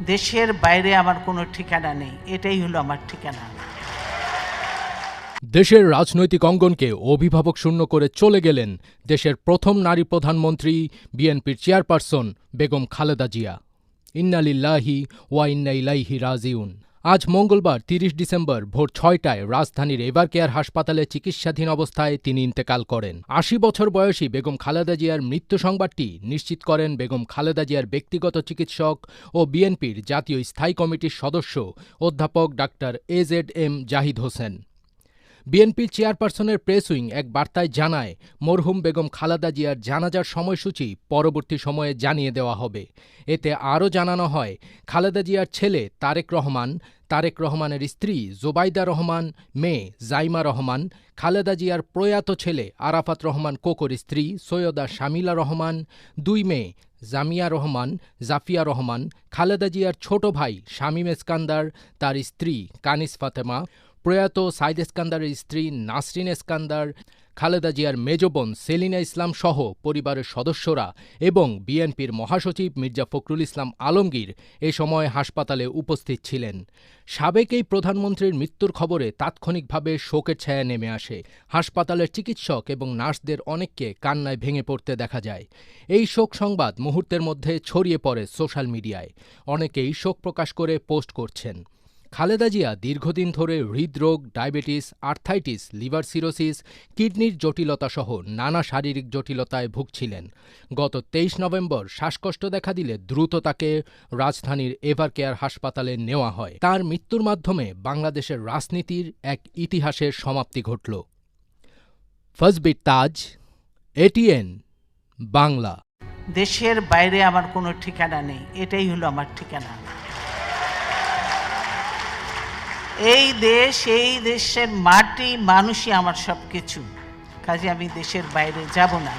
দেশের বাইরে আমার কোনো ঠিকানা নেই, এটাই হলো আমার ঠিকানা। দেশের রাজনৈতিক অঙ্গনকে অভিভাবক শূন্য করে চলে গেলেন দেশের প্রথম নারী প্রধানমন্ত্রী, বিএনপির চেয়ারপারসন বেগম খালেদা জিয়া। ইন্না লিল্লাহি ওয়া ইন্না ইলাইহি রাজিউন। আজ মঙ্গলবার ৩০ ডিসেম্বর ভোর ৬টায় রাজধানীর এভারকেয়ার হাসপাতালে চিকিৎসাধীন অবস্থায় তিনি ইন্তেকাল করেন। ৮০ বছর বয়সী বেগম খালেদা জিয়ার মৃত্যু সংবাদটি নিশ্চিত করেন বেগম খালেদা জিয়ার ব্যক্তিগত চিকিৎসক ও বিএনপির জাতীয় স্থায়ী কমিটির সদস্য অধ্যাপক ডাক্তার এজেড.এম জাহিদ হোসেন। বিএনপির চেয়ারপারসনের প্রেস উইং এক বার্তায় জানায়, মরহুম বেগম খালেদা জিয়ার জানাজার সময়সূচি পরবর্তী সময়ে জানিয়ে দেওয়া হবে। এতে আরও জানানো হয়, খালেদা জিয়ার ছেলে তারেক রহমানের স্ত্রী জোবাইদা রহমান, মেয়ে জাইমা রহমান, খালেদা জিয়ার প্রয়াত ছেলে আরাফাত রহমান কোকোর স্ত্রী সৈয়দা শামিলা রহমান, ২ মেয়ে জামিয়া রহমান, জাফিয়া রহমান, খালেদা জিয়ার ছোট ভাই শামীম এসকান্দার, তার স্ত্রী কানিস ফাতেমা, প্রয়াত সাইদ এসকান্দারের স্ত্রী নাসরিন এসকান্দার, খালেদা জিয়ার মেজ বোন সেলিনা ইসলাম সহ পরিবারের সদস্যরা এবং বিএনপির মহাসচিব মির্জা ফখরুল ইসলাম আলমগীর এ সময় হাসপাতালে উপস্থিত ছিলেন। সাবেক এই প্রধানমন্ত্রীর মৃত্যুর খবরে তাৎক্ষণিকভাবে শোকের ছায়া নেমে আসে। হাসপাতালের চিকিৎসক এবং নার্সদের অনেককে কান্নায় ভেঙে পড়তে দেখা যায়। এই শোক সংবাদ মুহূর্তের মধ্যে ছড়িয়ে পড়ে সোশ্যাল মিডিয়ায়। অনেকেই শোক প্রকাশ করে পোস্ট করছেন। খালেদা জিয়া দীর্ঘদিন ধরে হৃদরোগ, ডায়াবেটিস, আর্থাইটিস, লিভার সিরোসিস, কিডনির জটিলতাসহ নানা শারীরিক জটিলতায় ভুগছিলেন। গত ২৩ নভেম্বর শ্বাসকষ্ট দেখা দিলে দ্রুত তাকে রাজধানীর এভারকেয়ার হাসপাতালে নেওয়া হয়। তার মৃত্যুর মাধ্যমে বাংলাদেশের রাজনীতির এক ইতিহাসের সমাপ্তি ঘটল। ফজবির তাজ, এটিএন বাংলা। দেশের বাইরে আমার কোনো ঠিকানা নেই, এটাই হলো আমার ঠিকানা। এই দেশ, এই দেশের মাটি, মানুষই আমার সব কিছু। কাজে আমি দেশের বাইরে যাব না।